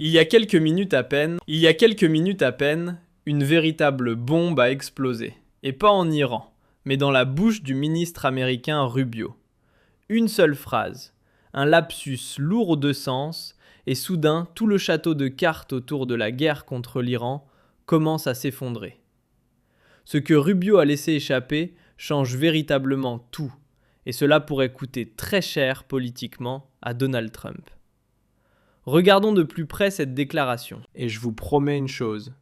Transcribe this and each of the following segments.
Il y a quelques minutes à peine, une véritable bombe a explosé. Et pas en Iran, mais dans la bouche du ministre américain Rubio. Une seule phrase, un lapsus lourd de sens, et soudain tout le château de cartes autour de la guerre contre l'Iran commence à s'effondrer. Ce que Rubio a laissé échapper change véritablement tout, et cela pourrait coûter très cher politiquement à Donald Trump. Regardons de plus près cette déclaration, et je vous promets une chose,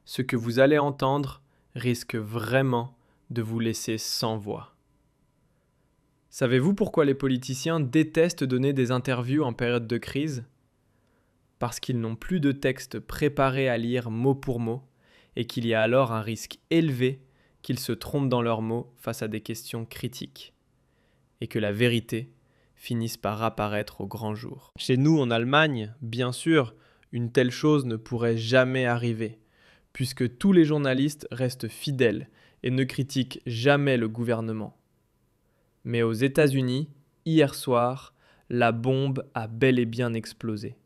ce que vous allez entendre risque vraiment de vous laisser sans voix. Savez-vous pourquoi les politiciens détestent donner des interviews en période de crise ? Parce qu'ils n'ont plus de texte préparé à lire mot pour mot, et qu'il y a alors un risque élevé qu'ils se trompent dans leurs mots face à des questions critiques, et que la vérité finisse par apparaître au grand jour. Chez nous, en Allemagne, bien sûr, une telle chose ne pourrait jamais arriver, puisque tous les journalistes restent fidèles et ne critiquent jamais le gouvernement. Mais aux États-Unis, hier soir, la bombe a bel et bien explosé.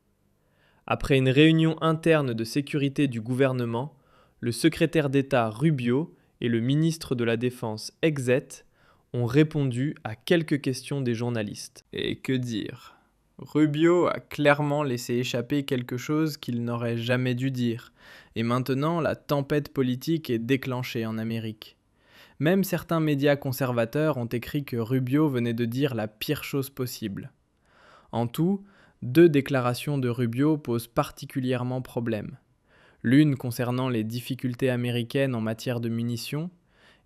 Après une réunion interne de sécurité du gouvernement, le secrétaire d'État Rubio et le ministre de la Défense Exet ont répondu à quelques questions des journalistes. Et que dire ? Rubio a clairement laissé échapper quelque chose qu'il n'aurait jamais dû dire, et maintenant la tempête politique est déclenchée en Amérique. Même certains médias conservateurs ont écrit que Rubio venait de dire la pire chose possible. En tout, 2 déclarations de Rubio posent particulièrement problème. L'une concernant les difficultés américaines en matière de munitions,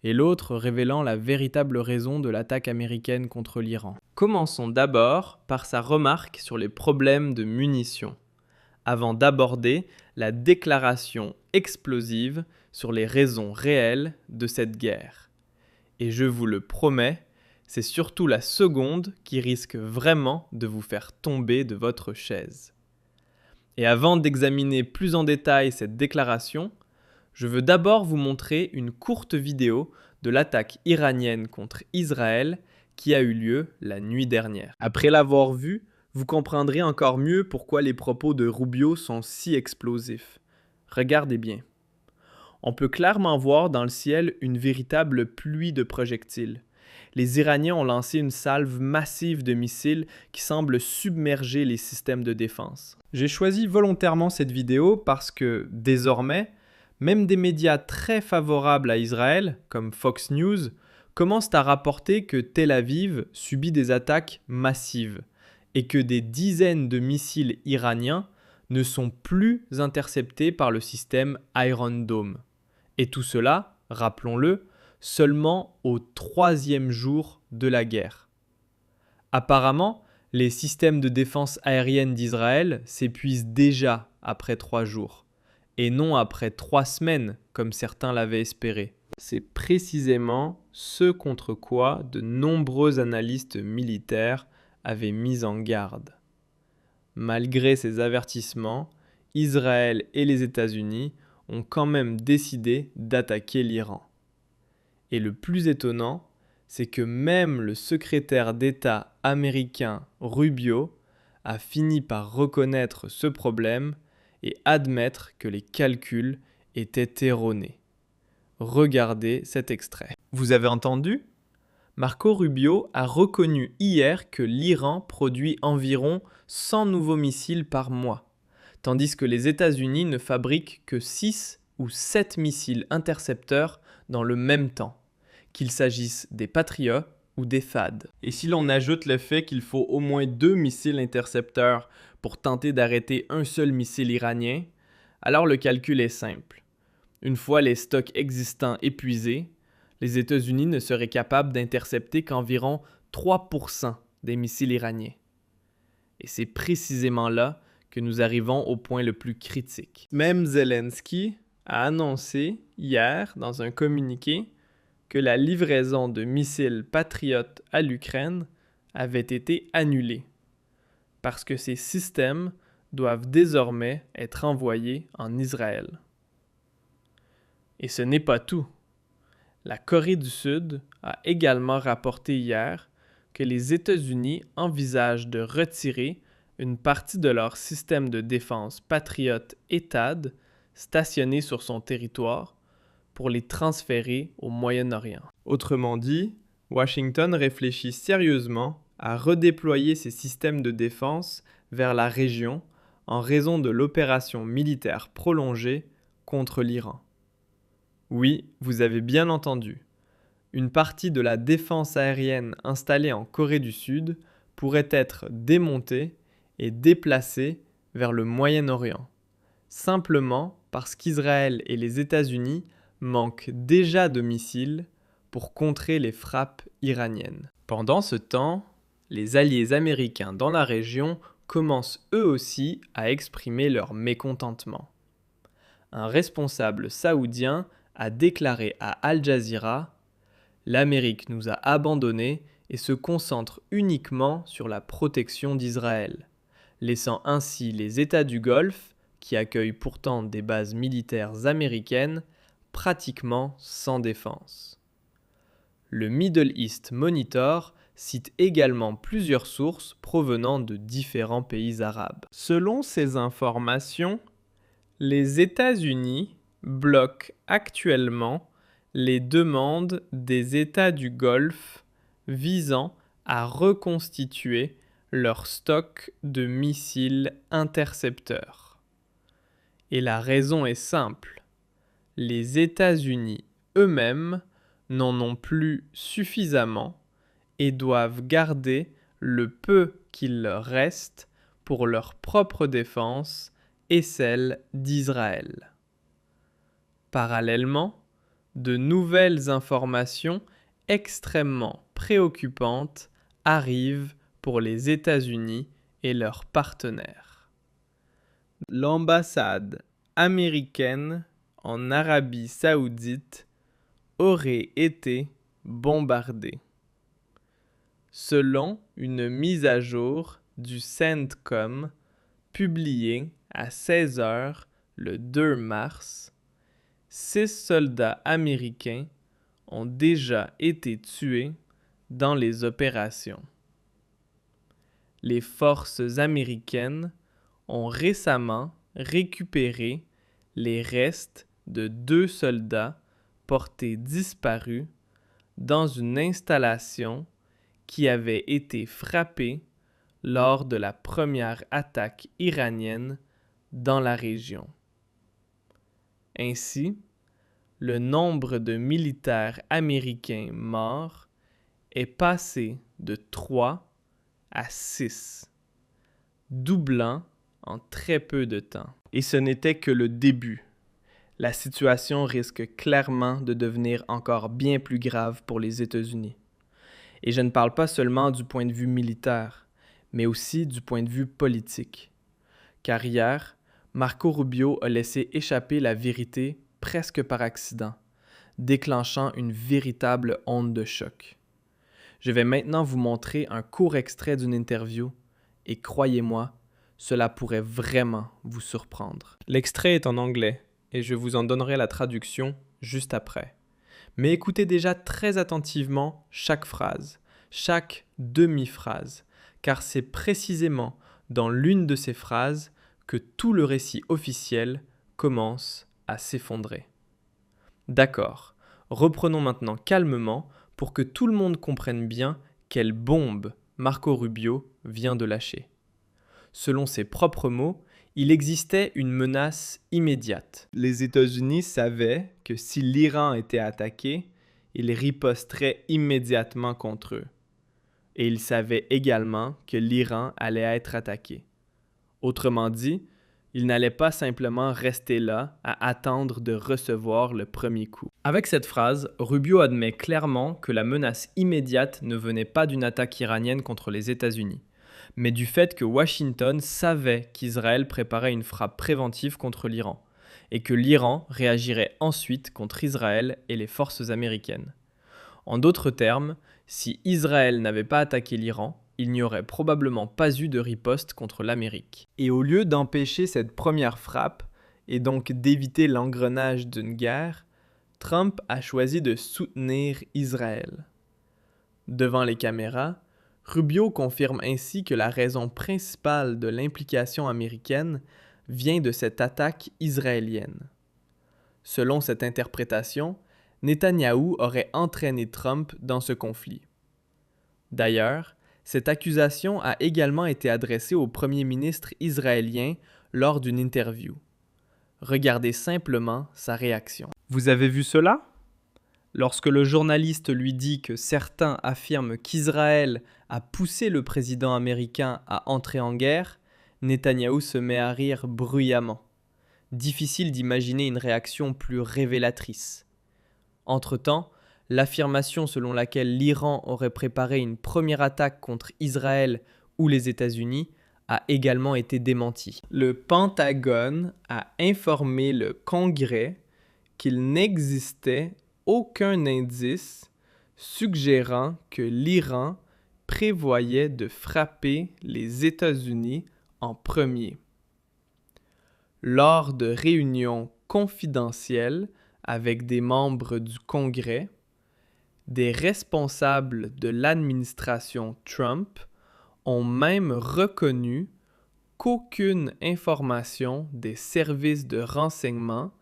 et l'autre révélant la véritable raison de l'attaque américaine contre l'Iran. Commençons d'abord par sa remarque sur les problèmes de munitions, avant d'aborder la déclaration explosive sur les raisons réelles de cette guerre. Et je vous le promets, c'est surtout la seconde qui risque vraiment de vous faire tomber de votre chaise. Et avant d'examiner plus en détail cette déclaration, je veux d'abord vous montrer une courte vidéo de l'attaque iranienne contre Israël qui a eu lieu la nuit dernière. Après l'avoir vue, vous comprendrez encore mieux pourquoi les propos de Rubio sont si explosifs. Regardez bien. On peut clairement voir dans le ciel une véritable pluie de projectiles. Les Iraniens ont lancé une salve massive de missiles qui semble submerger les systèmes de défense. J'ai choisi volontairement cette vidéo parce que, désormais, même des médias très favorables à Israël, comme Fox News, commencent à rapporter que Tel Aviv subit des attaques massives et que des dizaines de missiles iraniens ne sont plus interceptés par le système Iron Dome. Et tout cela, rappelons-le, seulement au 3e jour de la guerre. Apparemment, les systèmes de défense aérienne d'Israël s'épuisent déjà après 3 jours. Et non après 3 semaines, comme certains l'avaient espéré. C'est précisément ce contre quoi de nombreux analystes militaires avaient mis en garde. Malgré ces avertissements, Israël et les États-Unis ont quand même décidé d'attaquer l'Iran. Et le plus étonnant, c'est que même le secrétaire d'État américain Rubio a fini par reconnaître ce problème et admettre que les calculs étaient erronés. Regardez cet extrait. Vous avez entendu ? Marco Rubio a reconnu hier que l'Iran produit environ 100 nouveaux missiles par mois, tandis que les États-Unis ne fabriquent que 6 ou 7 missiles intercepteurs dans le même temps, qu'il s'agisse des Patriot ou des THAAD. Et si l'on ajoute le fait qu'il faut au moins 2 missiles intercepteurs pour tenter d'arrêter un seul missile iranien, alors le calcul est simple. Une fois les stocks existants épuisés, les États-Unis ne seraient capables d'intercepter qu'environ 3% des missiles iraniens. Et c'est précisément là que nous arrivons au point le plus critique. Même Zelensky a annoncé hier dans un communiqué que la livraison de missiles Patriot à l'Ukraine avait été annulée parce que ces systèmes doivent désormais être envoyés en Israël. Et ce n'est pas tout. La Corée du Sud a également rapporté hier que les États-Unis envisagent de retirer une partie de leur système de défense Patriot et THAAD stationnés sur son territoire pour les transférer au Moyen-Orient. Autrement dit, Washington réfléchit sérieusement à redéployer ses systèmes de défense vers la région en raison de l'opération militaire prolongée contre l'Iran. Oui, vous avez bien entendu. Une partie de la défense aérienne installée en Corée du Sud pourrait être démontée et déplacée vers le Moyen-Orient, simplement parce qu'Israël et les États-Unis manquent déjà de missiles pour contrer les frappes iraniennes. Pendant ce temps, les alliés américains dans la région commencent eux aussi à exprimer leur mécontentement. Un responsable saoudien a déclaré à Al Jazeera « L'Amérique nous a abandonnés et se concentre uniquement sur la protection d'Israël, laissant ainsi les États du Golfe, qui accueillent pourtant des bases militaires américaines, pratiquement sans défense. » Le Middle East Monitor cite également plusieurs sources provenant de différents pays arabes. Selon ces informations, les États-Unis bloquent actuellement les demandes des États du Golfe visant à reconstituer leur stock de missiles intercepteurs. Et la raison est simple. Les États-Unis eux-mêmes n'en ont plus suffisamment et doivent garder le peu qu'il leur reste pour leur propre défense et celle d'Israël. Parallèlement, de nouvelles informations extrêmement préoccupantes arrivent pour les États-Unis et leurs partenaires. L'ambassade américaine en Arabie Saoudite aurait été bombardée. Selon une mise à jour du CENTCOM publiée à 16h le 2 mars, 6 soldats américains ont déjà été tués dans les opérations. Les forces américaines ont récemment récupéré les restes de 2 soldats portés disparus dans une installation qui avait été frappée lors de la première attaque iranienne dans la région. Ainsi, le nombre de militaires américains morts est passé de 3 à 6, doublant en très peu de temps. Et ce n'était que le début. La situation risque clairement de devenir encore bien plus grave pour les États-Unis. Et je ne parle pas seulement du point de vue militaire, mais aussi du point de vue politique. Car hier, Marco Rubio a laissé échapper la vérité presque par accident, déclenchant une véritable onde de choc. Je vais maintenant vous montrer un court extrait d'une interview et croyez-moi, cela pourrait vraiment vous surprendre. L'extrait est en anglais et je vous en donnerai la traduction juste après. Mais écoutez déjà très attentivement chaque phrase, chaque demi-phrase, car c'est précisément dans l'une de ces phrases que tout le récit officiel commence à s'effondrer. D'accord, reprenons maintenant calmement pour que tout le monde comprenne bien quelle bombe Marco Rubio vient de lâcher. Selon ses propres mots, il existait une menace immédiate. Les États-Unis savaient que si l'Iran était attaqué, ils riposteraient immédiatement contre eux. Et ils savaient également que l'Iran allait être attaqué. Autrement dit, ils n'allaient pas simplement rester là à attendre de recevoir le premier coup. Avec cette phrase, Rubio admet clairement que la menace immédiate ne venait pas d'une attaque iranienne contre les États-Unis, mais du fait que Washington savait qu'Israël préparait une frappe préventive contre l'Iran, et que l'Iran réagirait ensuite contre Israël et les forces américaines. En d'autres termes, si Israël n'avait pas attaqué l'Iran, il n'y aurait probablement pas eu de riposte contre l'Amérique. Et au lieu d'empêcher cette première frappe, et donc d'éviter l'engrenage d'une guerre, Trump a choisi de soutenir Israël. Devant les caméras, Rubio confirme ainsi que la raison principale de l'implication américaine vient de cette attaque israélienne. Selon cette interprétation, Netanyahou aurait entraîné Trump dans ce conflit. D'ailleurs, cette accusation a également été adressée au premier ministre israélien lors d'une interview. Regardez simplement sa réaction. Vous avez vu cela? Lorsque le journaliste lui dit que certains affirment qu'Israël a poussé le président américain à entrer en guerre, Netanyahou se met à rire bruyamment. Difficile d'imaginer une réaction plus révélatrice. Entre-temps, l'affirmation selon laquelle l'Iran aurait préparé une première attaque contre Israël ou les États-Unis a également été démentie. Le Pentagone a informé le Congrès qu'il n'existait aucun indice suggérant que l'Iran prévoyait de frapper les États-Unis en premier. Lors de réunions confidentielles avec des membres du Congrès, des responsables de l'administration Trump ont même reconnu qu'aucune information des services de renseignement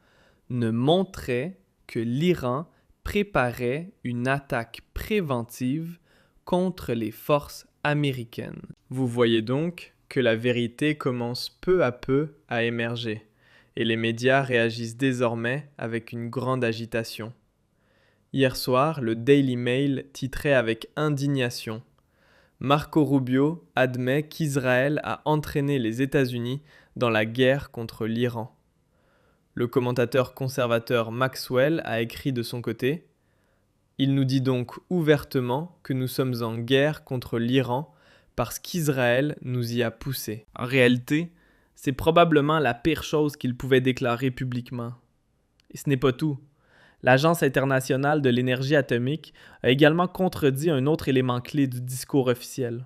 ne montrait que l'Iran préparait une attaque préventive contre les forces américaines. Vous voyez donc que la vérité commence peu à peu à émerger, et les médias réagissent désormais avec une grande agitation. Hier soir, le Daily Mail titrait avec indignation « Marco Rubio admet qu'Israël a entraîné les États-Unis dans la guerre contre l'Iran ». Le commentateur conservateur Maxwell a écrit de son côté « Il nous dit donc ouvertement que nous sommes en guerre contre l'Iran parce qu'Israël nous y a poussés. » En réalité, c'est probablement la pire chose qu'il pouvait déclarer publiquement. Et ce n'est pas tout. L'Agence internationale de l'énergie atomique a également contredit un autre élément clé du discours officiel.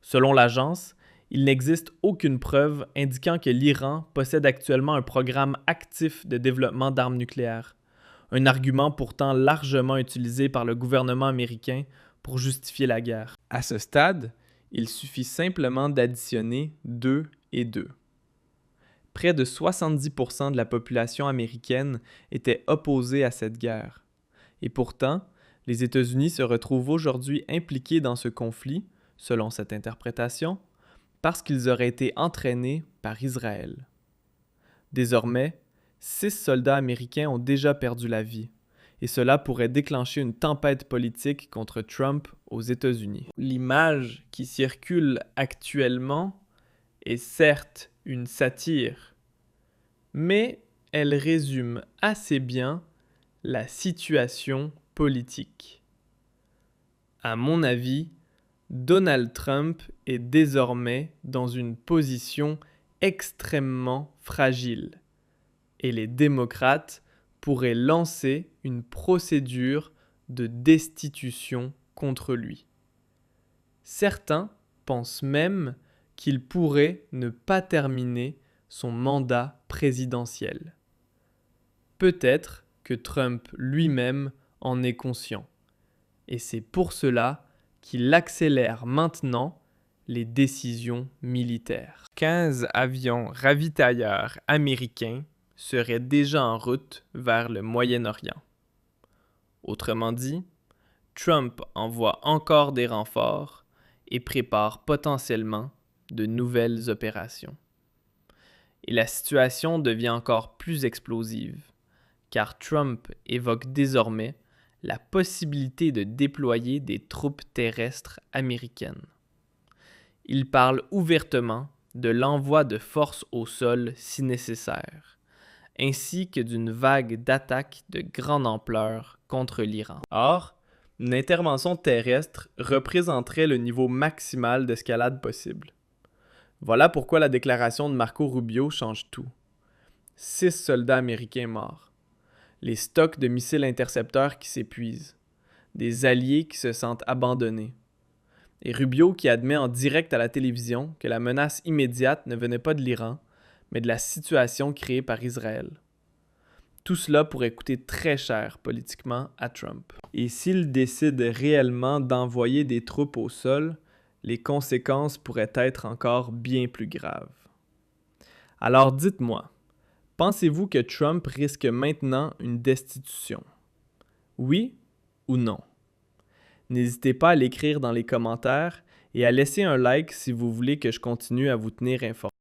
Selon l'agence, il n'existe aucune preuve indiquant que l'Iran possède actuellement un programme actif de développement d'armes nucléaires, un argument pourtant largement utilisé par le gouvernement américain pour justifier la guerre. À ce stade, il suffit simplement d'additionner 2 et 2. Près de 70% de la population américaine était opposée à cette guerre. Et pourtant, les États-Unis se retrouvent aujourd'hui impliqués dans ce conflit, selon cette interprétation, parce qu'ils auraient été entraînés par Israël. Désormais, 6 soldats américains ont déjà perdu la vie, et cela pourrait déclencher une tempête politique contre Trump aux États-Unis. L'image qui circule actuellement est certes une satire, mais elle résume assez bien la situation politique. À mon avis, Donald Trump est désormais dans une position extrêmement fragile et les démocrates pourraient lancer une procédure de destitution contre lui. Certains pensent même qu'il pourrait ne pas terminer son mandat présidentiel. Peut-être que Trump lui-même en est conscient. Et c'est pour cela qu'il accélère maintenant les décisions militaires. 15 avions ravitailleurs américains seraient déjà en route vers le Moyen-Orient. Autrement dit, Trump envoie encore des renforts et prépare potentiellement de nouvelles opérations. Et la situation devient encore plus explosive, car Trump évoque désormais la possibilité de déployer des troupes terrestres américaines. Il parle ouvertement de l'envoi de forces au sol si nécessaire, ainsi que d'une vague d'attaques de grande ampleur contre l'Iran. Or, une intervention terrestre représenterait le niveau maximal d'escalade possible. Voilà pourquoi la déclaration de Marco Rubio change tout. 6 soldats américains morts. Les stocks de missiles intercepteurs qui s'épuisent. Des alliés qui se sentent abandonnés. Et Rubio qui admet en direct à la télévision que la menace immédiate ne venait pas de l'Iran, mais de la situation créée par Israël. Tout cela pourrait coûter très cher politiquement à Trump. Et s'il décide réellement d'envoyer des troupes au sol, les conséquences pourraient être encore bien plus graves. Alors dites-moi, pensez-vous que Trump risque maintenant une destitution? Oui ou non? N'hésitez pas à l'écrire dans les commentaires et à laisser un like si vous voulez que je continue à vous tenir informé.